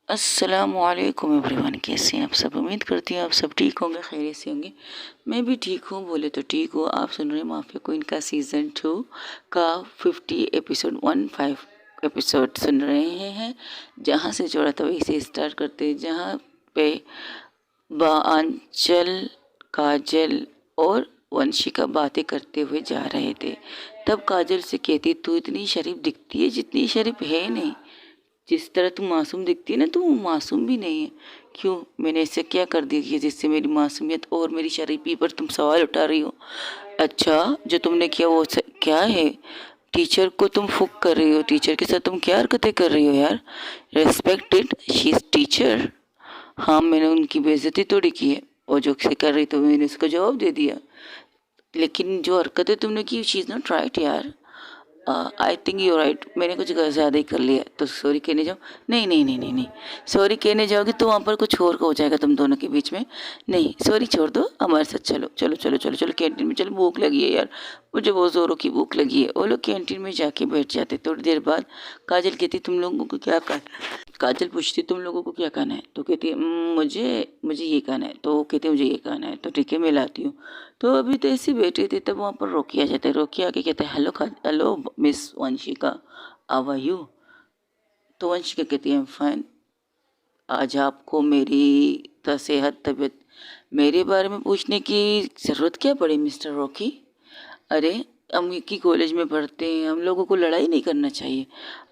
अस्सलामुअलैकुम एवरीवन, कैसे हैं आप सब। उम्मीद करती हूँ आप सब ठीक होंगे, खैरियत से होंगे। मैं भी ठीक हूँ, बोले तो ठीक हूँ। आप सुन रहे हैं माफिया क्वीन का सीज़न 2 का 15 एपिसोड सुन रहे हैं। जहाँ से जोड़ा था वहीं से स्टार्ट करते हैं, जहाँ पे आंचल, काजल और वंशिका बातें करते हुए जा रहे थे। तब काजल से कहती, तू इतनी शरीफ दिखती है जितनी शरीफ है नहीं। जिस तरह तू मासूम दिखती है ना, तो वो मासूम भी नहीं है। क्यों, मैंने ऐसा क्या कर दिया कि जिससे मेरी मासूमियत और मेरी शरीफी पर तुम सवाल उठा रही हो। अच्छा, जो तुमने किया वो क्या है। टीचर को तुम फुक कर रही हो, टीचर के साथ तुम क्या हरकतें कर रही हो यार। Respected, she is teacher. हाँ, मैंने उनकी बेइज्जती थोड़ी की है। वो जो से कर रही तो मैंने उसका जवाब दे दिया। लेकिन जो हरकतें तुमने की, शी इज़ नॉट राइट यार। आई थिंक यू राइट, मैंने कुछ ज़्यादा ही कर लिया, तो सॉरी कहने जाओ। नहीं नहीं नहीं नहीं नहीं, सॉरी कहने जाओगे तो वहाँ पर कुछ और हो जाएगा तुम दोनों के बीच में। नहीं, सॉरी छोड़ दो, हमारे साथ चलो चलो चलो चलो चलो कैंटीन में चलो, भूख लगी है यार, मुझे बहुत ज़ोरों की भूख लगी है। वो लोग कैंटीन में जाके बैठ जाते। थोड़ी देर बाद काजल कहती, तुम लोगों को क्या खाना। काजल पूछती, तुम लोगों को क्या खाना है। तो कहती है, मुझे मुझे ये खाना है। तो वो कहते मुझे ये खाना है। तो ठीक है, मैं लाती हूँ। तो अभी तो ऐसे बैठे थे, तब वहाँ पर रोकी आ जाता है। रोकी आके कहते हैं, hello miss Vanshika, how are you. तो वंशिका कहती है, फाइन। आज आपको मेरी सेहत, तबीयत, मेरे बारे में पूछने की ज़रूरत क्या पड़ी मिस्टर रॉकी। अरे, हम एक ही कॉलेज में पढ़ते हैं, हम लोगों को लड़ाई नहीं करना चाहिए,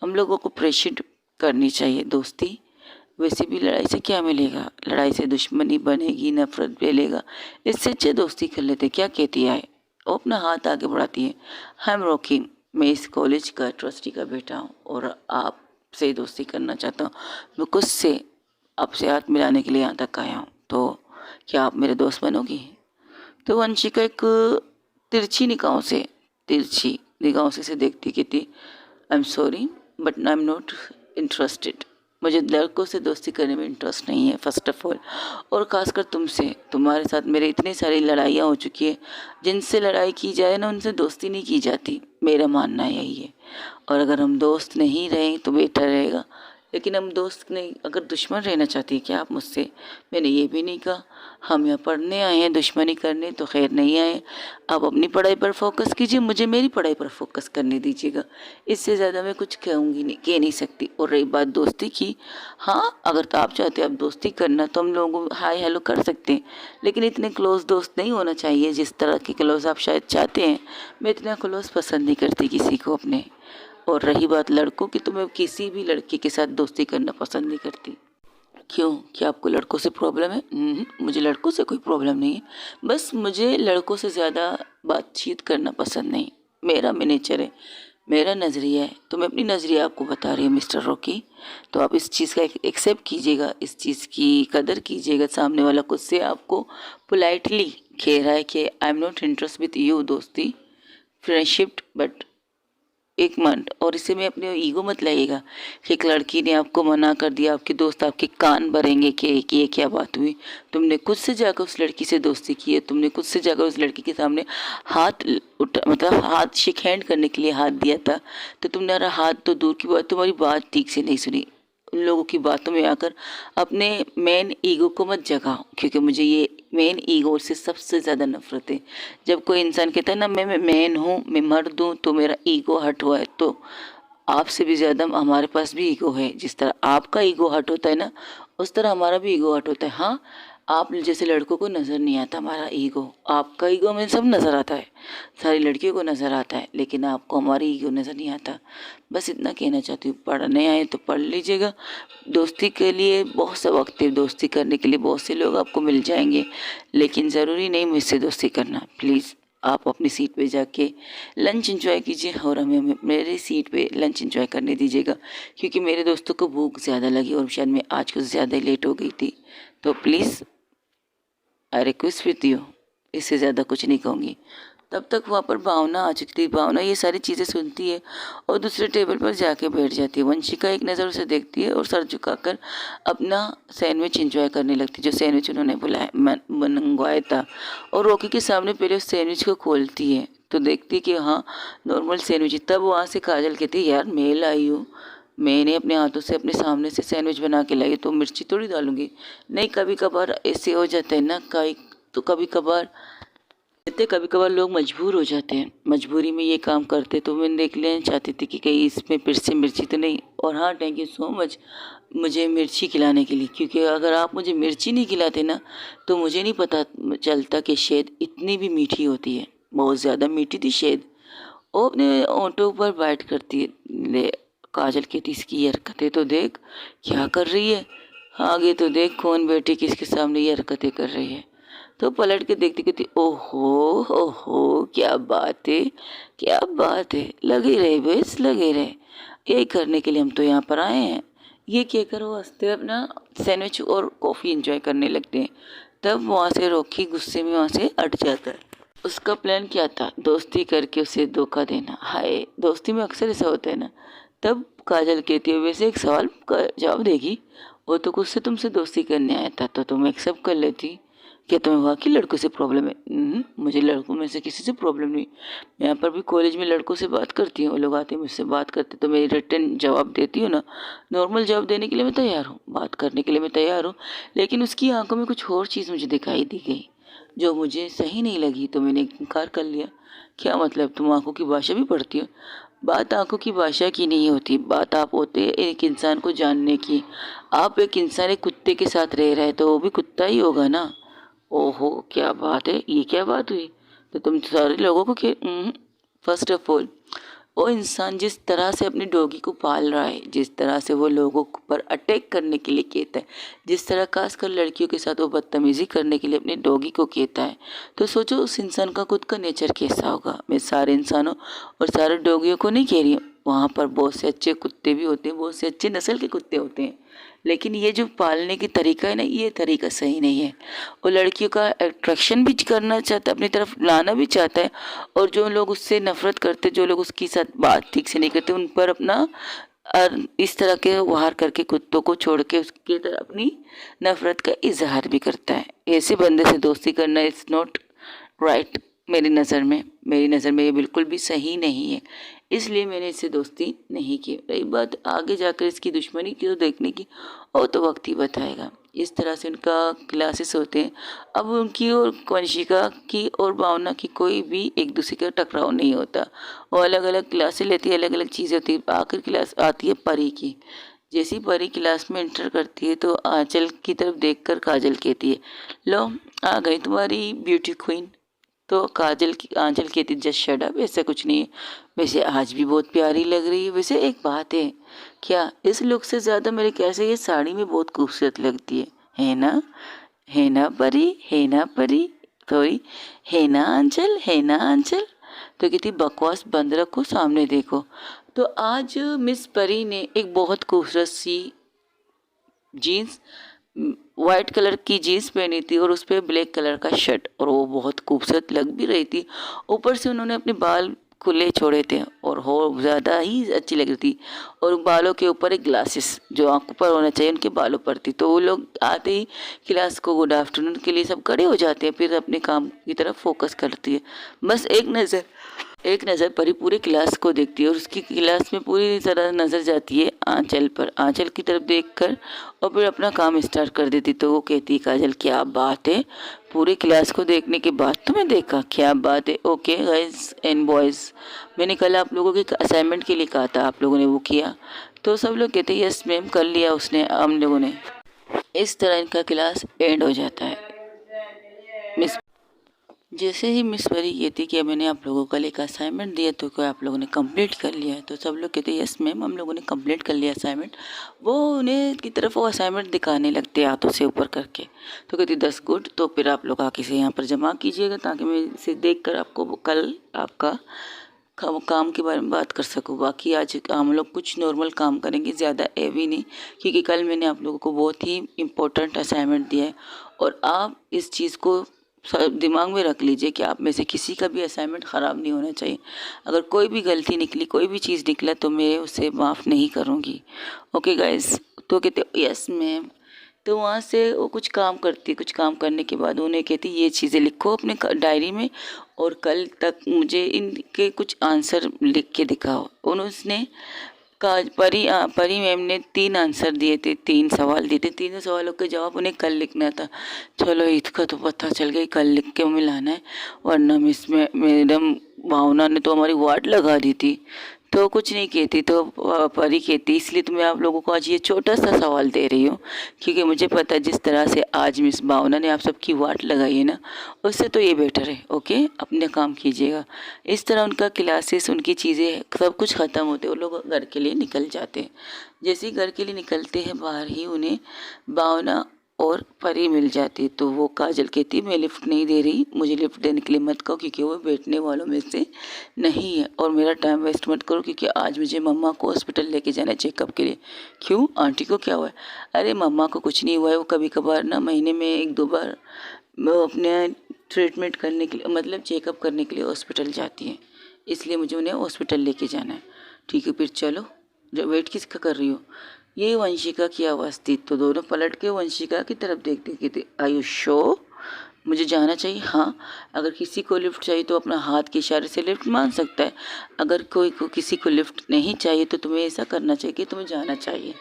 हम लोगों को फ्रेंडशिप करनी चाहिए, दोस्ती। वैसे भी लड़ाई से क्या मिलेगा, लड़ाई से दुश्मनी बनेगी, नफरत फैलेगा। इससे अच्छे दोस्ती कर लेते। क्या कहती है। वो अपना हाथ आगे बढ़ाती है। आई एम रॉकी, मैं इस कॉलेज का ट्रस्टी का बेटा हूँ और आपसे दोस्ती करना चाहता हूँ। मैं खुद से आपसे हाथ मिलाने के लिए यहाँ तक आया हूँ। तो क्या आप मेरे दोस्त बनोगी। तो वंशिका एक तिरछी निगाहों से इसे देखती कहती, आई am sorry but I am not interested. मुझे लड़कों से दोस्ती करने में इंटरेस्ट नहीं है, फर्स्ट ऑफ ऑल। और ख़ासकर तुमसे, तुम्हारे साथ मेरे इतनी सारी लड़ाइयाँ हो चुकी है। जिनसे लड़ाई की जाए ना, उनसे दोस्ती नहीं की जाती, मेरा मानना यही है। और अगर हम दोस्त नहीं रहें तो बेटर रहेगा। लेकिन हम दोस्त नहीं, अगर दुश्मन रहना चाहती है क्या आप मुझसे। मैंने ये भी नहीं कहा। हम यहाँ पढ़ने आए हैं, दुश्मनी करने तो खैर नहीं आए। आप अपनी पढ़ाई पर फोकस कीजिए, मुझे मेरी पढ़ाई पर फोकस करने दीजिएगा। इससे ज़्यादा मैं कुछ कहूँगी नहीं, कह नहीं सकती। और रही बात दोस्ती की, हाँ, अगर तो आप चाहते हो आप दोस्ती करना, तो हम लोग हाय हेलो कर सकते हैं। लेकिन इतने क्लोज दोस्त नहीं होना चाहिए जिस तरह के क्लोज आप शायद चाहते हैं। मैं इतना क्लोज पसंद नहीं करती किसी को अपने। और रही बात लड़कों की, तो मैं किसी भी लड़के के साथ दोस्ती करना पसंद नहीं करती। क्यों, क्या आपको लड़कों से प्रॉब्लम है। मुझे लड़कों से कोई प्रॉब्लम नहीं है। बस मुझे लड़कों से ज़्यादा बातचीत करना पसंद नहीं। मेरा नेचर है, मेरा नज़रिया है। तो मैं अपनी नज़रिया आपको बता रही हूँ मिस्टर रॉकी। तो आप इस चीज़ का एक्सेप्ट कीजिएगा, इस चीज़ की कदर कीजिएगा। सामने वाला खुद से आपको पोलाइटली कह रहा है कि I am not interest with you, दोस्ती, फ्रेंडशिप, बट एक मिनट। और इसे में अपने ईगो मत लाइएगा कि एक लड़की ने आपको मना कर दिया, आपके दोस्त आपके कान भरेंगे कि ये क्या बात हुई। तुमने खुद से जाकर उस लड़की से दोस्ती की है, तुमने खुद से जाकर उस लड़की के सामने हाथ उठा, मतलब हाथ शेक हैंड करने के लिए हाथ दिया था। तो तुमने हाथ तो दूर की बात, तुम्हारी बात ठीक से नहीं सुनी। उन लोगों की बातों में आकर अपने मेन ईगो को मत जगाओ, क्योंकि मुझे ये मेन ईगो से सबसे ज़्यादा नफरत है। जब कोई इंसान कहता है ना, मैं मैन हूँ, मैं मर्द हूँ, तो मेरा ईगो हट हुआ है। तो आपसे भी ज़्यादा हमारे पास भी ईगो है। जिस तरह आपका ईगो हट होता है ना, उस तरह हमारा भी ईगो हट होता है। हाँ, आप जैसे लड़कों को नज़र नहीं आता हमारा ईगो, आपका ईगो हमें सब नज़र आता है, सारी लड़कियों को नज़र आता है, लेकिन आपको हमारी ईगो नज़र नहीं आता। बस इतना कहना चाहती हूँ। पढ़ने आए तो पढ़ लीजिएगा। दोस्ती के लिए बहुत सा वक्त है, दोस्ती करने के लिए बहुत से लोग आपको मिल जाएंगे, लेकिन ज़रूरी नहीं मुझसे दोस्ती करना। प्लीज़ आप अपनी सीट पे जाके लंच एंजॉय कीजिए और हमें मेरी सीट पे लंच एंजॉय करने दीजिएगा, क्योंकि मेरे दोस्तों को भूख ज़्यादा लगी और शायद मैं आज कुछ ज़्यादा ही लेट हो गई थी। तो please I request with you, इससे ज़्यादा कुछ नहीं कहूँगी। तब तक वहाँ पर भावना आ चुकी थी। भावना ये सारी चीज़ें सुनती है और दूसरे टेबल पर जाके बैठ जाती है। वंशिका एक नज़र उसे देखती है और सर झुकाकर अपना सैंडविच एंजॉय करने लगती है, जो सैंडविच उन्होंने मंगवाया था। और रॉकी के सामने पहले उस सैंडविच को खोलती है तो देखती कि हाँ, नॉर्मल सैंडविच। तब वहाँ से काजल कहती है, यार मैं लाई हूँ, मैंने अपने हाथों से अपने सामने से सैंडविच बना के लाई तो मिर्ची थोड़ी डालूँगी। नहीं, कभी कभार ऐसे हो जाता है ना, कई तो कभी कभार कहते, कभी कभार लोग मजबूर हो जाते हैं, मजबूरी में ये काम करते। तो मैंने देख लिया, चाहती थी कि कहीं इसमें फिर से मिर्ची तो नहीं। और हाँ, थैंक यू सो मच मुझे मिर्ची खिलाने के लिए, क्योंकि अगर आप मुझे मिर्ची नहीं खिलाते ना तो मुझे नहीं पता चलता कि शहद इतनी भी मीठी होती है। बहुत ज़्यादा मीठी थी शहद। वो अपने ऑटो पर बैठ करती है, ले काजल कहती इसकी ये हरकतें तो देख, क्या कर रही है, आगे तो देख कौन बैठी किसके सामने ये हरकतें कर रही है। तो पलट के देखती कहती ओहो ओहो, क्या बात है, क्या बात है, लगे रहे बस, लगे रहे, यही करने के लिए हम तो यहाँ पर आए हैं। ये कहकर वो हंसते हुए अपना सैंडविच और कॉफ़ी एंजॉय करने लगते हैं। तब वहाँ से रॉकी गुस्से में वहाँ से हट जाता है। उसका प्लान क्या था, दोस्ती करके उसे धोखा देना। हाय, दोस्ती में अक्सर ऐसा होता है ना। तब काजल कहती है वैसे एक सवाल का जवाब देगी, वो तो खुद से तुमसे दोस्ती करने आया था तो तुम एक्सेप्ट कर लेती। क्या तुम्हें वाकई लड़कों से प्रॉब्लम है? मुझे लड़कों में से किसी से प्रॉब्लम नहीं। मैं यहाँ पर भी कॉलेज में लड़कों से बात करती हूँ, वो लोग आते हैं मुझसे बात करते तो मैं रिटर्न जवाब देती हूँ ना। नॉर्मल जवाब देने के लिए मैं तैयार हूँ, बात करने के लिए मैं तैयार हूँ। लेकिन उसकी आंखों में कुछ और चीज़ मुझे दिखाई दी गई जो मुझे सही नहीं लगी, तो मैंने इनकार कर लिया। क्या मतलब, तुम आंखों की भाषा भी पढ़ती हो? बात आंखों की भाषा की नहीं होती, बात आप होते एक इंसान को जानने की। आप एक इंसान एक कुत्ते के साथ रह रहे हैं तो वो भी कुत्ता ही होगा ना। ओहो, क्या बात है, ये क्या बात हुई? तो तुम सारे लोगों को फर्स्ट ऑफ ऑल, वो इंसान जिस तरह से अपनी डॉगी को पाल रहा है, जिस तरह से वो लोगों पर अटैक करने के लिए कहता है, जिस तरह खासकर लड़कियों के साथ वो बदतमीजी करने के लिए अपनी डॉगी को कहता है, तो सोचो उस इंसान का खुद का नेचर कैसा होगा। मैं सारे इंसानों और सारे डॉगियों को नहीं कह रही हूँ, वहाँ पर बहुत से अच्छे कुत्ते भी होते हैं, बहुत से अच्छे नस्ल के कुत्ते होते हैं। लेकिन ये जो पालने की तरीका है ना, ये तरीका सही नहीं है। वो लड़कियों का अट्रैक्शन भी करना चाहता है, अपनी तरफ लाना भी चाहता है। और जो लोग उससे नफरत करते, जो लोग उसके साथ बात ठीक से नहीं करते, उन पर अपना इस तरह के व्यवहार करके कुत्तों को छोड़ के उसके तरफ अपनी नफरत का इजहार भी करता है। ऐसे बंदे से दोस्ती करना इट्स नॉट राइट। मेरी नज़र में ये बिल्कुल भी सही नहीं है, इसलिए मैंने इससे दोस्ती नहीं की। रही बात आगे जाकर इसकी दुश्मनी की तो देखने की, और तो वक्त ही बताएगा। इस तरह से उनका क्लासेस होते हैं। अब उनकी और वंशिका की और भावना की कोई भी एक दूसरे का टकराव नहीं होता। वो अलग अलग क्लासेस लेती है, अलग अलग चीज़ें होती है। आखिर क्लास आती है परी की। जैसी परी क्लास में एंटर करती है तो आंचल की तरफ देखकर काजल कहती है, लो आ गई तुम्हारी ब्यूटी क्वीन। तो आंचल कहती जस्ट शट अप, ऐसा कुछ नहीं है, वैसे आज भी बहुत प्यारी लग रही है। वैसे एक बात है, क्या इस लुक से ज़्यादा मेरे कैसे ये साड़ी में बहुत खूबसूरत लगती है ना? है ना परी, है ना परी, सॉरी, है ना आंचल, है ना आंचल। तो कहती बकवास बंद रखो, सामने देखो। तो आज मिस परी ने एक बहुत खूबसूरत सी जीन्स, वाइट कलर की जीन्स पहनी थी और उस पर ब्लैक कलर का शर्ट, और वो बहुत खूबसूरत लग भी रही थी। ऊपर से उन्होंने अपने बाल खुले छोड़े थे और हो ज़्यादा ही अच्छी लग रही थी। और बालों के ऊपर एक ग्लासेस जो आंखों पर होना चाहिए उनके बालों पर थी। तो वो लोग आते ही क्लास को गुड आफ्टरनून के लिए सब खड़े हो जाते हैं, फिर अपने काम की तरफ फोकस करती है। बस एक नज़र परी पूरे क्लास को देखती है और उसकी क्लास में पूरी तरह नज़र जाती है आंचल पर। आंचल की तरफ देखकर और फिर अपना काम स्टार्ट कर देती। तो वो कहती है काजल क्या बात है, पूरे क्लास को देखने के बाद तुम्हें देखा, क्या बात है। ओके गाइस एंड बॉयज़, मैंने कल आप लोगों के असाइनमेंट के लिए कहा था, आप लोगों ने वो किया? तो सब लोग कहते हैं यस मैम कर लिया उसने, हम लोगों ने। इस तरह इनका क्लास एंड हो जाता है। मिस जैसे ही मिस परी कहती कि मैंने आप लोगों का एक असाइनमेंट दिया तो क्या आप लोगों ने कंप्लीट कर लिया है? तो सब लोग कहते यस मैम हम लोगों ने कंप्लीट कर लिया असाइनमेंट। वो उन्हें की तरफ वो असाइनमेंट दिखाने लगते हाथों से ऊपर करके। तो कहती 10 गुड, तो फिर आप लोग आके से यहाँ पर जमा कीजिएगा ताकि मैं इसे देख कर आपको कल आपका काम के बारे में बात कर सकूँ। बाकी आज हम लोग कुछ नॉर्मल काम करेंगे, ज़्यादा हैवी नहीं, क्योंकि कल मैंने आप लोगों को बहुत ही इम्पोर्टेंट असाइनमेंट दिया है। और आप इस चीज़ को दिमाग में रख लीजिए कि आप में से किसी का भी असाइनमेंट ख़राब नहीं होना चाहिए। अगर कोई भी गलती निकली, कोई भी चीज़ निकला तो मैं उसे माफ़ नहीं करूँगी। ओके गाइस, तो कहते यस मैम। तो वहाँ से वो कुछ काम करती है, कुछ काम करने के बाद उन्हें कहती ये चीज़ें लिखो अपने डायरी में और कल तक मुझे इनके कुछ आंसर लिख के दिखाओ। उन्होंने परी मैम ने 3 आंसर दिए थे, 3 सवाल दिए थे, तीनों सवालों के जवाब उन्हें कल लिखना था। चलो इसका तो पता चल गया, कल लिख के मिलाना है, वरना मिस में मैडम भावना ने तो हमारी वाट लगा दी थी। तो कुछ नहीं कहती तो परी कहती, इसलिए तो मैं आप लोगों को आज ये छोटा सा सवाल दे रही हूँ, क्योंकि मुझे पता है जिस तरह से आज मिस भावना ने आप सबकी वाट लगाई है ना, उससे तो ये बेटर है। ओके, अपने काम कीजिएगा। इस तरह उनका क्लासेस, उनकी चीज़ें सब कुछ ख़त्म होते, वो लोग घर के लिए निकल जाते हैं। जैसे ही घर के लिए निकलते हैं, बाहर ही उन्हें भावना और परी मिल जाती। तो वो काजल कहती, मैं लिफ्ट नहीं दे रही, मुझे लिफ्ट देने के लिए मत कहो, क्योंकि वो बैठने वालों में से नहीं है, और मेरा टाइम वेस्ट मत करो, क्योंकि आज मुझे मम्मा को हॉस्पिटल लेके जाना है चेकअप के लिए। क्यों, आंटी को क्या हुआ है? अरे मम्मा को कुछ नहीं हुआ है, वो कभी कभार ना महीने में 1-2 बार वो अपने ट्रीटमेंट करने के लिए, मतलब चेकअप करने के लिए हॉस्पिटल जाती है, इसलिए मुझे उन्हें हॉस्पिटल लेके जाना है। ठीक है, फिर चलो। जो वेट किसका कर रही हो? ये वंशिका की आवाज़ थी। तो दोनों पलट के वंशिका की तरफ देखते थे। आयुष्यो, मुझे जाना चाहिए। हाँ, अगर किसी को लिफ्ट चाहिए तो अपना हाथ के इशारे से लिफ्ट मांग सकता है। अगर किसी को लिफ्ट नहीं चाहिए तो तुम्हें ऐसा करना चाहिए कि तुम्हें जाना चाहिए।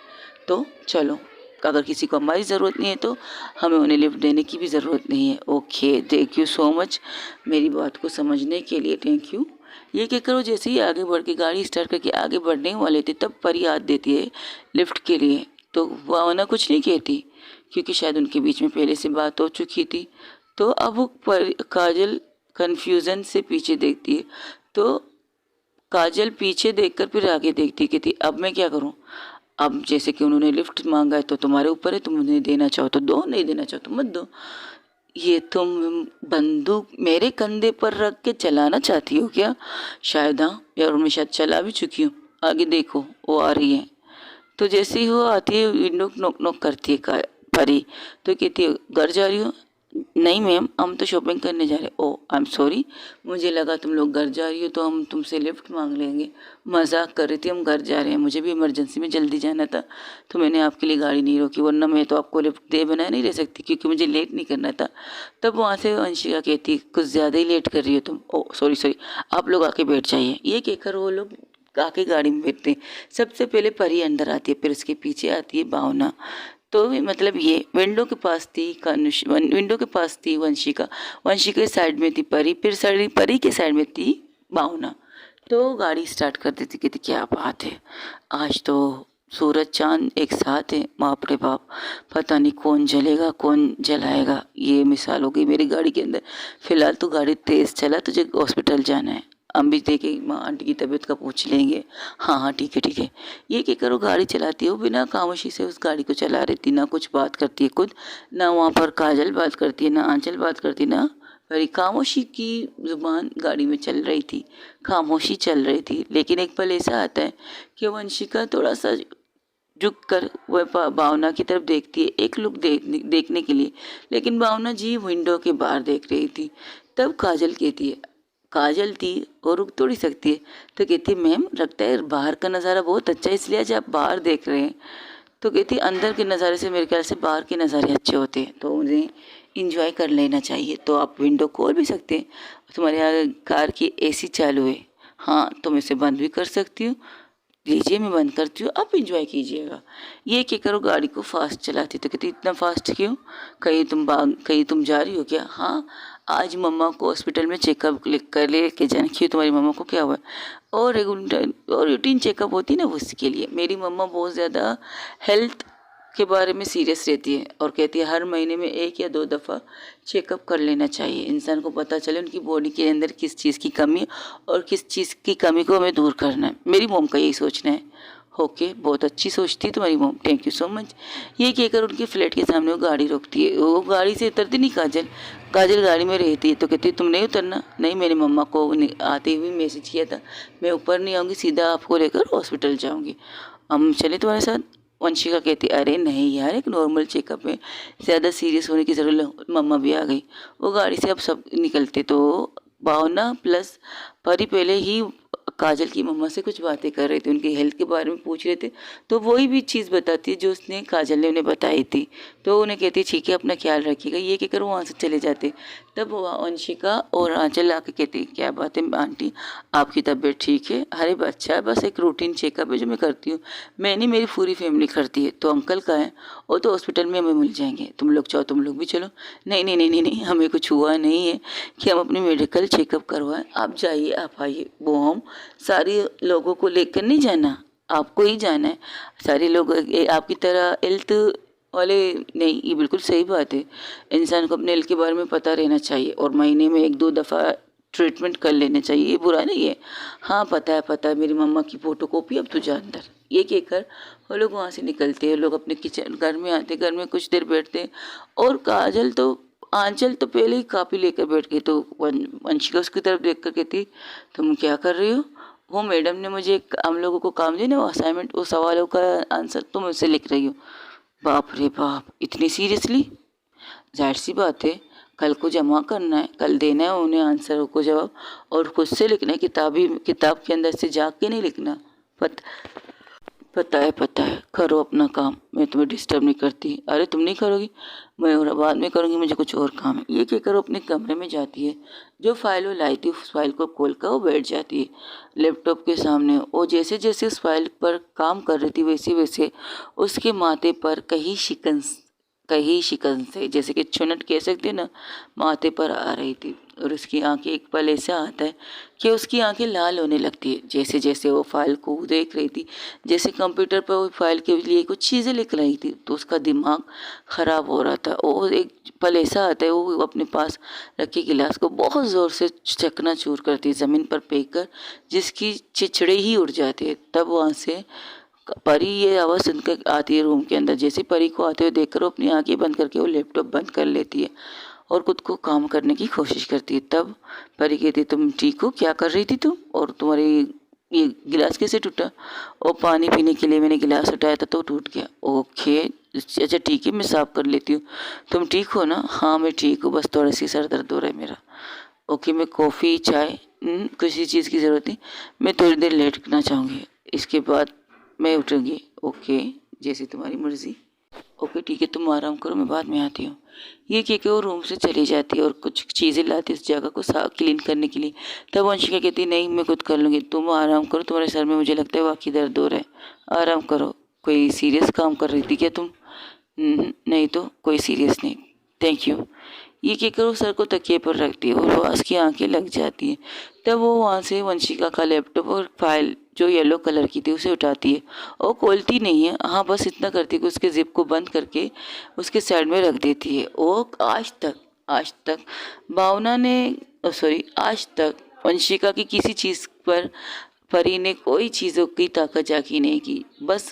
तो चलो, अगर किसी को हमारी ज़रूरत नहीं है तो हमें उन्हें लिफ्ट देने की भी ज़रूरत नहीं है। Okay, thank you so much मेरी बात को समझने के लिए, थैंक यू। ये कहकर वो जैसे ही आगे बढ़ के गाड़ी स्टार्ट करके आगे बढ़ने वाले थे, तब परी हाथ देती है लिफ्ट के लिए। तो भावना कुछ नहीं कहती, क्योंकि शायद उनके बीच में पहले से बात हो चुकी थी। तो अब वो काजल कन्फ्यूज़न से पीछे देखती है। तो काजल पीछे देखकर फिर आगे देखती, कहती अब मैं क्या करूं? अब जैसे कि उन्होंने लिफ्ट मांगा है तो तुम्हारे ऊपर है, तुम उन्हें देना चाहो तो दो, नहीं देना चाहो तो मत दो। ये तुम बंदूक मेरे कंधे पर रख के चलाना चाहती हो क्या? शायद हाँ, यार मैं शायद चला भी चुकी हूँ। आगे देखो, वो आ रही है। तो जैसे ही वो आती है, विंडो नॉक नॉक करती है परी। तो कहती है घर जा रही हो? नहीं मैम, हम तो शॉपिंग करने जा रहे हैं। ओ आई एम सॉरी, मुझे लगा तुम लोग घर जा रही हो तो हम तुमसे लिफ्ट मांग लेंगे। मजाक कर रही थी, हम घर जा रहे हैं, मुझे भी इमरजेंसी में जल्दी जाना था, तो मैंने आपके लिए गाड़ी नहीं रोकी, वरना मैं तो आपको लिफ्ट दे बनाए नहीं रह सकती, क्योंकि मुझे लेट नहीं करना था। तब वहाँ से अंशिका कहती, कुछ ज़्यादा ही लेट कर रही हो तुम। ओ सॉरी सॉरी, आप लोग आके बैठ जाइए। ये कहकर वो लोग आके गाड़ी में बैठते हैं। सबसे पहले परी अंदर आती है, फिर उसके पीछे आती है भावना। तो मतलब ये विंडो के पास थी विंडो के पास थी वंशिका, वंशिका के साइड में थी परी, फिर परी के साइड में थी भावना। तो गाड़ी स्टार्ट कर देती, कहती क्या बात है, आज तो सूरज चांद एक साथ है, बाप रे बाप, पता नहीं कौन जलेगा कौन जलाएगा। ये मिसाल हो गई मेरी गाड़ी के अंदर। फिलहाल तो गाड़ी तेज़ चला, तुझे हॉस्पिटल जाना है, हम भी देखे माँ आंटी की तबीयत का पूछ लेंगे। हाँ हाँ ठीक है ठीक है। ये क्या करो, गाड़ी चलाती है, वो बिना खामोशी से उस गाड़ी को चला रही थी, ना कुछ बात करती है खुद, ना वहाँ पर काजल बात करती है, ना आंचल बात करती, ना बड़ी खामोशी की जुबान गाड़ी में चल रही थी, खामोशी चल रही थी। लेकिन एक पल ऐसा आता है कि वंशिका थोड़ा सा झुक कर वह भावना की तरफ देखती है, एक लुक देखने के लिए, लेकिन भावना जी विंडो के बाहर देख रही थी। तब काजल कहती है, काजल थी और रुक थोड़ी सकती है, तो कहती मैम लगता है बाहर का नज़ारा बहुत अच्छा है, इसलिए आज आप बाहर देख रहे हैं। तो कहती अंदर के नज़ारे से मेरे ख्याल से बाहर के नज़ारे अच्छे होते हैं, तो उन्हें इंजॉय कर लेना चाहिए। तो आप विंडो खोल भी सकते हैं, तुम्हारे यहाँ कार की एसी चालू है। हाँ, तो मैं इसे बंद भी कर सकती हूँ, लीजिए मैं बंद करती हूँ, आप इंजॉय कीजिएगा। ये क्या करो, गाड़ी को फास्ट चलाती। तो कहती इतना फास्ट क्यों, कहीं तुम जा रही हो क्या? हाँ, आज मम्मा को हॉस्पिटल में चेकअप कर लेके जाना। क्यों, तुम्हारी मम्मा को क्या हुआ? और रेगुलर और रूटीन चेकअप होती है ना, उसके लिए। मेरी मम्मा बहुत ज़्यादा हेल्थ के बारे में सीरियस रहती है और कहती है हर महीने में 1 या 2 दफ़ा चेकअप कर लेना चाहिए, इंसान को पता चले उनकी बॉडी के अंदर किस चीज़ की कमी है और किस चीज़ की कमी को हमें दूर करना है। मेरी मॉम का यही सोचना है। ओके, बहुत अच्छी सोचती है तुम्हारी mom, thank you so much. ये कहकर उनके फ्लैट के सामने वो गाड़ी रोकती है। वो गाड़ी से उतरती नहीं काजल, काजल गाड़ी में रहती है। तो कहती है तुम नहीं उतरना? नहीं, मैंने मम्मा को आते हुए मैसेज किया था, मैं ऊपर नहीं आऊँगी, सीधा आपको लेकर हॉस्पिटल जाऊँगी, हम चले तुम्हारे साथ? वंशिका कहती अरे नहीं यार, एक नॉर्मल चेकअप है, ज़्यादा सीरियस होने की ज़रूरत। मम्मा भी आ गई। वो गाड़ी से अब सब निकलते, तो भावना प्लस परी पहले ही काजल की मम्मा से कुछ बातें कर रहे थे, उनकी हेल्थ के बारे में पूछ रहे थे, तो वही भी चीज़ बताती है जो उसने काजल ने उन्हें बताई थी। तो उन्हें कहती है ठीक है अपना ख्याल रखिएगा, ये कहकर वो वहाँ से चले जाते। तब वो वंशिका और आंचल आके कहती क्या बात है आंटी, आपकी तबीयत ठीक है? अरे बच्चा बस एक रूटीन चेकअप है जो मैं करती हूँ, मैं नहीं मेरी पूरी फैमिली करती है। तो अंकल कहाँ हैं? वो तो हॉस्पिटल में हमें मिल जाएंगे, तुम लोग चाहो तुम लोग भी चलो। नहीं नहीं नहीं नहीं नहीं, हमें कुछ हुआ नहीं है कि हम अपनी मेडिकल चेकअप करवाएं, आप जाइए आप आइए। वो हम सारे लोगों को लेकर नहीं जाना, आपको ही जाना है। सारे लोग आपकी तरह हेल्थ वाले नहीं, ये बिल्कुल सही बात है। इंसान को अपने हेल्थ के बारे में पता रहना चाहिए और महीने में 1-2 दफ़ा ट्रीटमेंट कर लेने चाहिए, ये बुरा नहीं है। हाँ पता है मेरी मम्मा की फ़ोटोकॉपी, अब तो जा अंदर, ये कहकर वो लोग वहाँ से निकलते हैं। लोग अपने किचन घर में आते, घर में कुछ देर बैठते हैं और आंचल तो पहले ही कापी लेकर बैठ गई। तो वंशिका उसकी तरफ देख कर कहती तुम क्या कर रही हो? वो मैडम ने मुझे हम लोगों को काम दिया ना, वो असाइनमेंट, वो सवालों का आंसर तुम मुझसे लिख रही हो। बाप रे बाप, इतनी सीरियसली? जाहिर सी बात है, कल को जमा करना है, कल देना है उन्हें आंसरों को जवाब, और खुद से लिखना है, किताब के अंदर से जाग के नहीं लिखना। पत पता है, करो अपना काम, मैं तुम्हें डिस्टर्ब नहीं करती। अरे तुम नहीं करोगी, मैं और बाद में करूँगी, मुझे कुछ और काम है। ये कहकर अपने कमरे में जाती है। जो फाइल वो लाई थी उस फाइल को खोल कर वो बैठ जाती है लैपटॉप के सामने। वो जैसे जैसे उस फाइल पर काम कर रही थी वैसे वैसे उसके माथे पर कहीं शिकन से, जैसे कि चुनट कह सकते हैं ना, माथे पर आ रही थी। और उसकी आंखें, एक पल ऐसा आता है कि उसकी आंखें लाल होने लगती है जैसे जैसे वो फाइल को देख रही थी। जैसे कंप्यूटर पर वो फाइल के लिए कुछ चीज़ें लिख रही थी तो उसका दिमाग ख़राब हो रहा था। वो एक पल ऐसा आता है वो अपने पास रखे गिलास को बहुत ज़ोर से चकनाचूर करती है ज़मीन पर फेंक कर, जिसकी चिचड़े ही उड़ जाती है। तब वहाँ से परी ये आवाज़ सुनकर आती है रूम के अंदर। जैसे परी को आते हुए देखकर वो अपनी आंखें बंद करके वो लैपटॉप बंद कर लेती है और खुद को काम करने की कोशिश करती है। तब परी कहती तुम ठीक हो? क्या कर रही थी तुम? और तुम्हारी ये गिलास कैसे टूटा? और पानी पीने के लिए मैंने गिलास उठाया था तो टूट गया। ओके अच्छा ठीक है, मैं साफ़ कर लेती हूँ। तुम ठीक हो ना? हाँ मैं ठीक हूँ, बस थोड़ा सी सर दर्द हो रहा है मेरा। ओके मैं कॉफ़ी चाय किसी चीज़ की ज़रूरत नहीं, मैं थोड़ी देर लेटना चाहूँगी, इसके बाद मैं उठूँगी। ओके जैसी तुम्हारी मर्ज़ी। ओके ठीक है तुम आराम करो, मैं बाद में आती हूँ। ये कह के वो रूम से चली जाती है और कुछ चीज़ें लाती है उस जगह को साफ क्लीन करने के लिए। तब वंशिका कहती नहीं मैं खुद कर लूँगी, तुम आराम करो, तुम्हारे सर में मुझे लगता है वाकई दर्द हो रहा है, आराम करो। कोई सीरियस काम कर रही थी क्या तुम? नहीं तो कोई सीरियस नहीं, थैंक यू। ये कहकर वो सर को तकिए पर रखती है और वास की आंखें लग जाती हैं। तब वो वहाँ से वंशिका का लैपटॉप और फाइल जो येलो कलर की थी उसे उठाती है और खोलती नहीं है, हाँ बस इतना करती है कि उसके जिप को बंद करके उसके साइड में रख देती है। वो आज तक भावना ने आज तक वंशिका की किसी चीज़ पर परी ने कोई चीज़ों की ताकत जाकी नहीं की। बस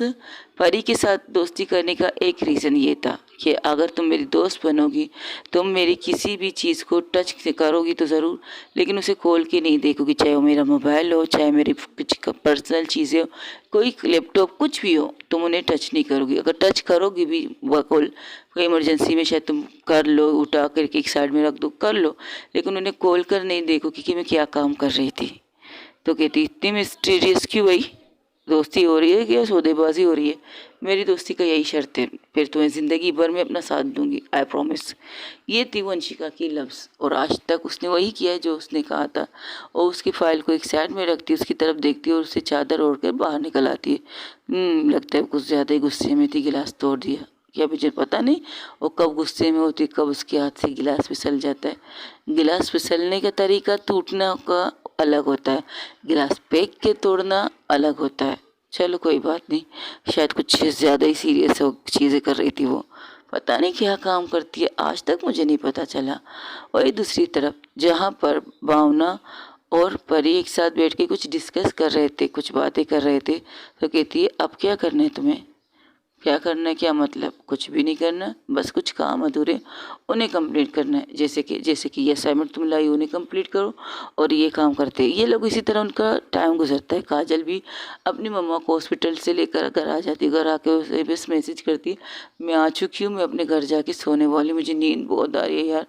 परी के साथ दोस्ती करने का एक रीज़न ये था कि अगर तुम मेरी दोस्त बनोगी, तुम मेरी किसी भी चीज़ को टच करोगी तो ज़रूर, लेकिन उसे खोल के नहीं देखोगी, चाहे वो मेरा मोबाइल हो, चाहे मेरी कुछ पर्सनल चीज़ें हो, कोई लैपटॉप कुछ भी हो, तुम उन्हें टच नहीं करोगी। अगर टच करोगी भी कोई इमरजेंसी में शायद तुम कर लो, उठा करके एक साइड में रख दो, कर लो, लेकिन उन्हें खोल कर नहीं देखोगी कि मैं क्या काम कर रही थी। तो कहती इतनी मिस्टीरियस क्यों भाई, दोस्ती हो रही है कि सौदेबाजी हो रही है? मेरी दोस्ती का यही शर्त है, फिर तुम्हें ज़िंदगी भर में अपना साथ दूंगी, आई प्रॉमिस। ये थी वंशिका की लफ्ज़ और आज तक उसने वही किया है जो उसने कहा था। और उसकी फाइल को एक साइड में रखती, उसकी तरफ देखती और उससे चादर ओढ़ कर बाहर निकल आती है। लगता है कुछ ज़्यादा ही गुस्से में थी, गिलास तोड़ दिया क्या, मुझे पता नहीं वो कब गुस्से में होती, कब उसके हाथ से गिलास फिसल जाता है। गिलास फिसलने का तरीका टूटना का अलग होता है, गिलास फेंक के तोड़ना अलग होता है। चलो कोई बात नहीं, शायद कुछ ज़्यादा ही सीरियस हो चीज़ें कर रही थी वो, पता नहीं क्या काम करती है, आज तक मुझे नहीं पता चला। वही दूसरी तरफ जहाँ पर भावना और परी एक साथ बैठ के कुछ डिस्कस कर रहे थे, कुछ बातें कर रहे थे, तो कहती है अब क्या करना है तुम्हें? क्या करना है, क्या मतलब, कुछ भी नहीं करना, बस कुछ काम अधूरे उन्हें कंप्लीट करना है। जैसे कि ये असाइनमेंट तुम लाई उन्हें कंप्लीट करो और ये काम करते हैं ये लोग। इसी तरह उनका टाइम गुजरता है। काजल भी अपनी मम्मा को हॉस्पिटल से लेकर घर आ जाती है। घर आके उसे बस मैसेज करती है, मैं आ चुकी हूँ, मैं अपने घर जाके सोने वाली, मुझे नींद बहुत आ रही है यार।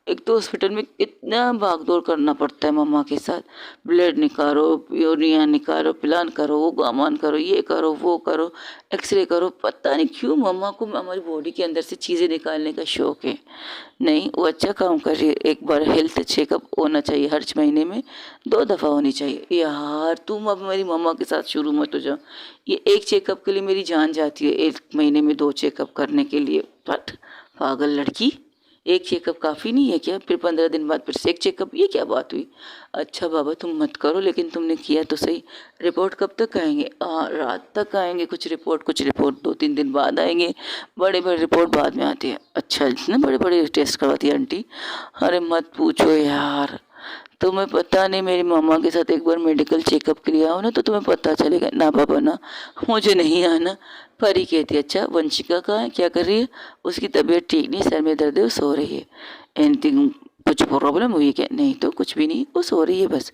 एक तो हॉस्पिटल में इतना भाग दौड़ करना पड़ता है मम्मा के साथ, ब्लड निकालो, यूरिन निकालो, प्लान करो, वो गामान करो, ये करो, वो करो, एक्सरे करो। पता नहीं क्यों मम्मा को हमारी बॉडी के अंदर से चीज़ें निकालने का शौक है। नहीं, वो अच्छा काम कर रही है। एक बार हेल्थ चेकअप होना चाहिए हर महीने में, 2 दफ़ा होनी चाहिए। यार तुम अब मेरी मम्मा के साथ शुरू मत हो जाओ। ये एक चेकअप के लिए मेरी जान जाती है, 1 महीने में 2 चेकअप करने के लिए। पट पागल लड़की, एक चेकअप काफ़ी नहीं है क्या? फिर 15 दिन बाद फिर से एक चेकअप, ये क्या बात हुई? अच्छा बाबा तुम मत करो, लेकिन तुमने किया तो सही। रिपोर्ट कब तक आएंगे? रात तक आएंगे कुछ रिपोर्ट 2-3 दिन बाद आएंगे। बड़े बड़े रिपोर्ट बाद में आती है। अच्छा इतने बड़े बड़े टेस्ट करवाती है आंटी? अरे मत पूछो यार। तुम्हें पता नहीं, मेरी मम्मा के साथ एक बार मेडिकल चेकअप के लिए आओ ना तो तुम्हें पता चलेगा। ना बाबा ना, मुझे नहीं आना। परी कहती है, अच्छा वंशिका कहाँ है, क्या कर रही है? उसकी तबीयत ठीक नहीं, सर में दर्द है, वो सो रही है। एनीथिंग, कुछ प्रॉब्लम हुई है क्या? नहीं तो कुछ भी नहीं, वो सो रही है बस।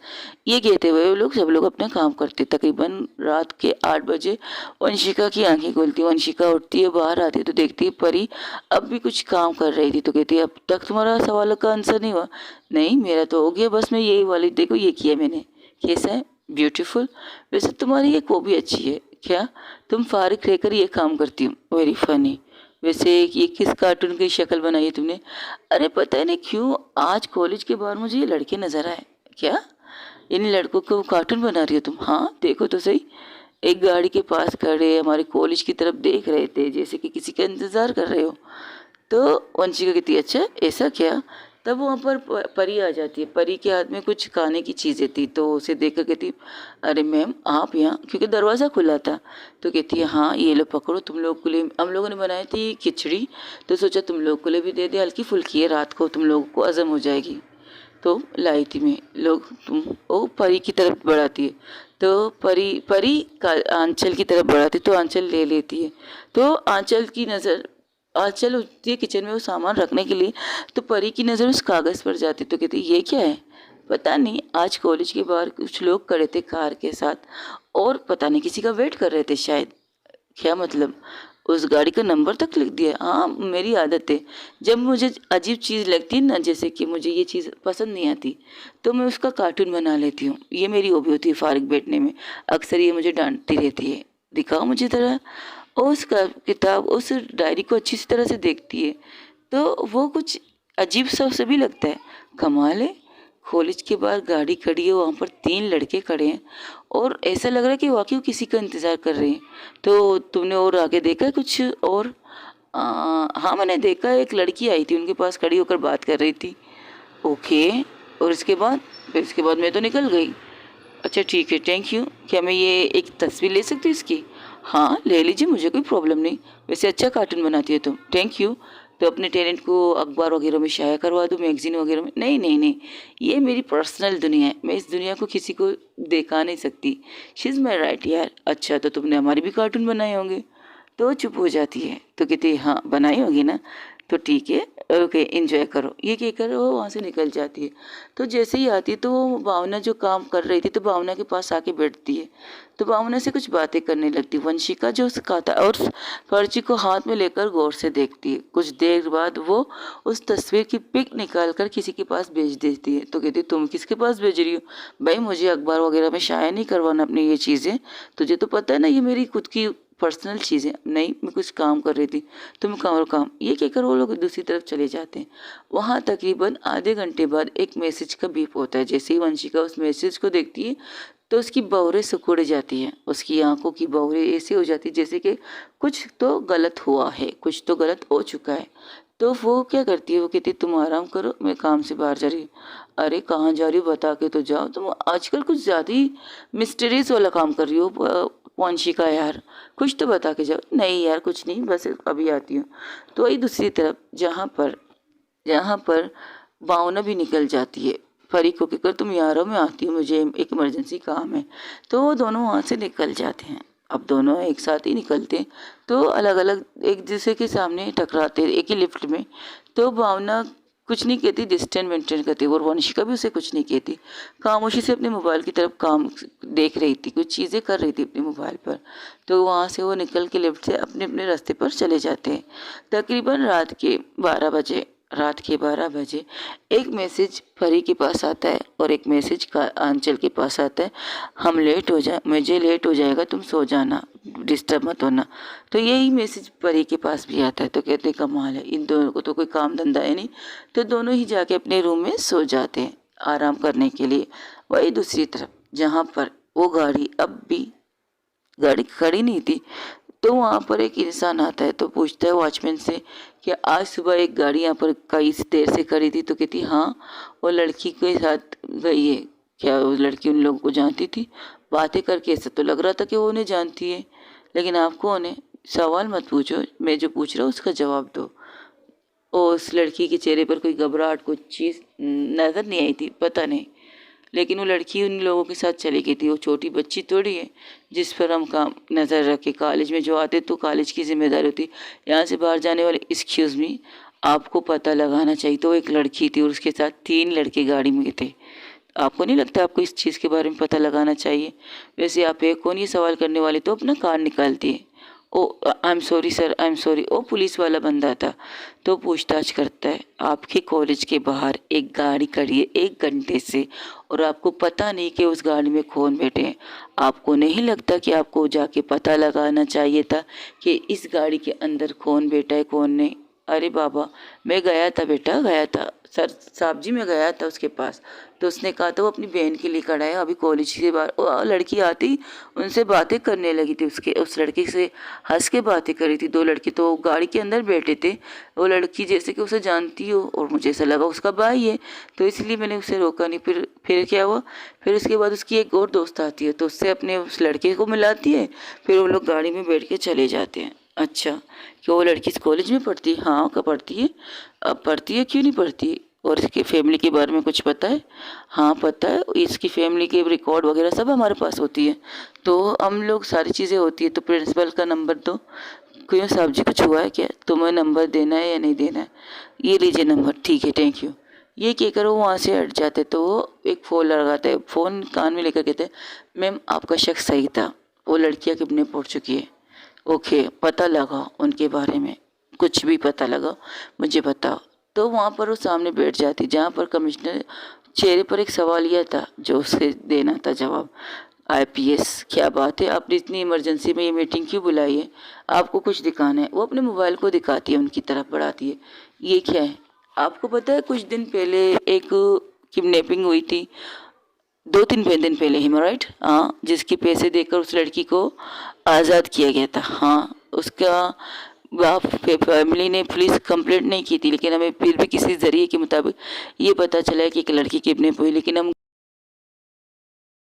ये कहते हुए वो लोग सब लोग अपना काम करते। तकरीबन रात के 8 बजे वंशिका की आंखें खुलती है। वंशिका उठती है, बाहर आती है तो देखती है परी अब भी कुछ काम कर रही थी। तो कहती है, अब तक तुम्हारा सवालों का आंसर नहीं हुआ? नहीं मेरा तो हो गया, बस मैं यही वाली, देखो ये किया मैंने। कैसा है? ब्यूटीफुल। वैसे तुम्हारी एक वो भी अच्छी है। क्या? तुम फारिग रहकर ये काम करती हो। Very funny. वैसे ये किस कार्टून की शक्ल बनाई है तुमने? अरे पता नहीं क्यों आज कॉलेज के बाहर मुझे ये लड़के नजर आए। क्या? इन लड़कों को कार्टून बना रही हो तुम? हाँ देखो तो सही। एक गाड़ी के पास खड़े हमारे कॉलेज की तरफ देख रहे थे, जैसे कि किसी का इंतजार कर रहे हो। तो वंशिका कहती है, अच्छा ऐसा क्या? तब वहाँ पर परी आ जाती है। परी के हाथ में कुछ खाने की चीज़ें थी, तो उसे देखकर कहती, अरे मैम आप यहाँ, क्योंकि दरवाज़ा खुला था। तो कहती है, हाँ ये लो पकड़ो, तुम लोग के लिए हम लोगों ने बनाई थी खिचड़ी, तो सोचा तुम लोग के लिए भी दे दे, हल्की फुल्की है, रात को तुम लोगों को हजम हो जाएगी। तो लाई थी मैं। लोग तुम ओ परी की तरफ बढ़ाती है, तो परी परी का आंचल की तरफ बढ़ाती, तो आंचल ले लेती है। तो आंचल की नज़र, आंचल उठती है किचन में वो सामान रखने के लिए, तो परी की नज़र उस कागज़ पर जाती, तो कहती ये क्या है? पता नहीं, आज कॉलेज के बाहर कुछ लोग खड़े थे कार के साथ, और पता नहीं किसी का वेट कर रहे थे शायद। क्या मतलब? उस गाड़ी का नंबर तक लिख दिया? हाँ मेरी आदत है, जब मुझे अजीब चीज़ लगती है ना, जैसे कि मुझे ये चीज़ पसंद नहीं आती, तो मैं उसका कार्टून बना लेती हूँ। ये मेरी हॉबी होती है फारिग बैठने में। अक्सर ये मुझे डांटती रहती है, दिखाओ मुझे तरह। उसका किताब, उस डायरी को अच्छी सी तरह से देखती है, तो वो कुछ अजीब सा उसे भी लगता है। कमाल है, कॉलेज के बाहर गाड़ी खड़ी है, वहाँ पर 3 लड़के खड़े हैं और ऐसा लग रहा है कि वाकई वो किसी का इंतज़ार कर रहे हैं। तो तुमने और आगे देखा है कुछ और? हाँ मैंने देखा, एक लड़की आई थी, उनके पास खड़ी होकर बात कर रही थी। ओके, और इसके बाद? फिर इसके बाद मैं तो निकल गई। अच्छा ठीक है, थैंक यू। क्या मैं ये एक तस्वीर ले सकती हूँ इसकी? हाँ ले लीजिए, मुझे कोई प्रॉब्लम नहीं। वैसे अच्छा कार्टून बनाती है तुम, थैंक यू। तो अपने टैलेंट को अखबार वगैरह में शाया करवा दूँ, मैगजीन वगैरह में? नहीं नहीं नहीं, ये मेरी पर्सनल दुनिया है, मैं इस दुनिया को किसी को दिखा नहीं सकती। शी इज़ माई राइट यार। अच्छा तो तुमने हमारे भी कार्टून बनाए होंगे? तो चुप हो जाती है, तो कहती है, हाँ बनाई होगी ना, तो ठीक है, ओके एंजॉय करो। ये कहकर वो वहाँ से निकल जाती है। तो जैसे ही आती है तो वो भावना जो काम कर रही थी, तो भावना के पास आके बैठती है, तो भावना से कुछ बातें करने लगती। वंशिका जो उसका था और पर्ची को हाथ में लेकर गौर से देखती है। कुछ देर बाद वो उस तस्वीर की पिक निकाल कर किसी के पास भेज देती है। तो कहती है, तुम किसके पास भेज रही हो? भाई मुझे अखबार वगैरह में शाया नहीं करवाना अपनी ये चीज़ें, तुझे तो पता है ना ये मेरी खुद की पर्सनल चीज़ें। नहीं मैं कुछ काम कर रही थी। तुम करो काम, ये कहकर वो लोग दूसरी तरफ चले जाते हैं। वहाँ तकरीबन आधे घंटे बाद एक मैसेज का बीप होता है। जैसे ही वंशिका उस मैसेज को देखती है तो उसकी बौरें सिकुड़ जाती हैं, उसकी आंखों की बौरें ऐसी हो जाती है जैसे कि कुछ तो गलत हुआ है, कुछ तो गलत हो चुका है। तो वो क्या करती है, वो कहती है, तुम आराम करो, मैं काम से बाहर जा रही हूँ। अरे कहाँ जा रही हो, बता के तो जाओ। तुम आजकल कुछ ज़्यादा ही मिस्टीरियस वाला काम कर रही हो वंशिका यार, कुछ तो बता के जाओ। नहीं यार कुछ नहीं, बस अभी आती हूँ। तो वही दूसरी तरफ जहाँ पर भावना भी निकल जाती है, परी को कहकर, तुम यार मैं आती हूँ, मुझे एक इमरजेंसी काम है। तो वो दोनों वहाँ से निकल जाते हैं। अब दोनों एक साथ ही निकलते तो अलग अलग एक दूसरे के सामने टकराते एक ही लिफ्ट में। तो भावना कुछ नहीं कहती, डिस्टेंस मेंटेन करती, और वंशिका भी उसे कुछ नहीं कहती, खामोशी से अपने मोबाइल की तरफ काम देख रही थी, कुछ चीज़ें कर रही थी अपने मोबाइल पर। तो वहाँ से वो निकल के लिफ्ट से अपने अपने रास्ते पर चले जाते हैं। तकरीबन रात के 12 बजे एक मैसेज परी के पास आता है और एक मैसेज का आंचल के पास आता है, मुझे लेट हो जाएगा, तुम सो जाना, डिस्टर्ब मत होना। तो यही मैसेज परी के पास भी आता है। तो कहते कमाल है, इन दोनों को तो कोई काम धंधा है नहीं, तो दोनों ही जाके अपने रूम में सो जाते हैं आराम करने के लिए। वही दूसरी तरफ जहाँ पर वो गाड़ी खड़ी नहीं थी, तो वहाँ पर एक इंसान आता है, तो पूछता है वॉचमैन से कि आज सुबह एक गाड़ी यहाँ पर कई देर से खड़ी थी। तो कहती हाँ, वो लड़की के साथ गई है। क्या वो लड़की उन लोगों को जानती थी? बातें करके ऐसा तो लग रहा था कि वो उन्हें जानती है, लेकिन आप कौन है? सवाल मत पूछो, मैं जो पूछ रहा हूँ उसका जवाब दो। और उस लड़की के चेहरे पर कोई घबराहट, कुछ चीज़ नज़र नहीं आई थी, पता नहीं, लेकिन वो लड़की उन लोगों के साथ चली गई थी। वो छोटी बच्ची थोड़ी है जिस पर हम काम नज़र रखे। कॉलेज में जो आते तो कॉलेज की जिम्मेदारी होती, यहाँ से बाहर जाने वाले एक्सक्यूज़ मी, आपको पता लगाना चाहिए। तो एक लड़की थी और उसके साथ 3 लड़के गाड़ी में थे। आपको नहीं लगता आपको इस चीज़ के बारे में पता लगाना चाहिए? वैसे आप एक कौन ये सवाल करने वाले, तो अपना कार्ड निकालती है। Oh I am sorry sir, I am sorry. ओ पुलिस वाला बंदा था। तो पूछताछ करता है, आपके कॉलेज के बाहर एक गाड़ी खड़ी है 1 घंटे से, और आपको पता नहीं कि उस गाड़ी में कौन बैठे हैं। आपको नहीं लगता कि आपको जाके पता लगाना चाहिए था कि इस गाड़ी के अंदर कौन बैठा है कौन नहीं? अरे बाबा, मैं गया था बेटा, गया था सर साहब जी, मैं गया था उसके पास। तो उसने कहा था वो अपनी बहन के लिए खड़ा है, अभी कॉलेज के बाहर। वो लड़की आती उनसे बातें करने लगी थी, उस लड़के से हंस के बातें कर रही थी। 2 लड़के तो गाड़ी के अंदर बैठे थे। वो लड़की जैसे कि उसे जानती हो, और मुझे ऐसा लगा उसका भाई है, तो इसलिए मैंने उसे रोका नहीं। फिर क्या हुआ, फिर उसके बाद उसकी एक और दोस्त आती है, तो उससे अपने उस लड़के को मिलाती है। फिर वो लोग गाड़ी में बैठ के चले जाते हैं। अच्छा, कि वो लड़की इस कॉलेज में पढ़ती है? हाँ, कब पढ़ती है? अब पढ़ती है, क्यों नहीं पढ़ती? और इसकी फैमिली के बारे में कुछ पता है? हाँ पता है, इसकी फैमिली के रिकॉर्ड वगैरह सब हमारे पास होती है, तो हम लोग सारी चीज़ें होती है। तो प्रिंसिपल का नंबर दो। क्यों साहब जी, कुछ हुआ है क्या? तुम्हें नंबर देना है या नहीं देना है? ये लीजिए नंबर, ठीक है, थैंक यू। ये कहकर वो वहाँ से हट जाते। तो वो एक फ़ोन लगाता है, फ़ोन कान में लेकर कहते हैं, मैम आपका शख्स सही था, वो लड़कियाँ किडनैप हो चुकी है। ओके, पता लगाओ उनके बारे में, कुछ भी पता लगाओ, मुझे बताओ। तो वहाँ पर वो सामने बैठ जाती, जहाँ पर कमिश्नर चेहरे पर एक सवाल यह था जो उसे देना था जवाब। आईपीएस, क्या बात है, आपने इतनी इमरजेंसी में ये मीटिंग क्यों बुलाई है? आपको कुछ दिखाना है? वो अपने मोबाइल को दिखाती है, उनकी तरफ बढ़ाती है। ये क्या है? आपको पता है कुछ दिन पहले एक किडनैपिंग हुई थी, 2-3 दिन पहले ही, राइट? हाँ, जिसके पैसे देकर उस लड़की को आज़ाद किया गया था। हाँ, उसका बाप फैमिली ने पुलिस कंप्लेंट नहीं की थी, लेकिन हमें फिर भी किसी ज़रिए के मुताबिक ये पता चला है कि एक लड़की किडनैप हुई, लेकिन हम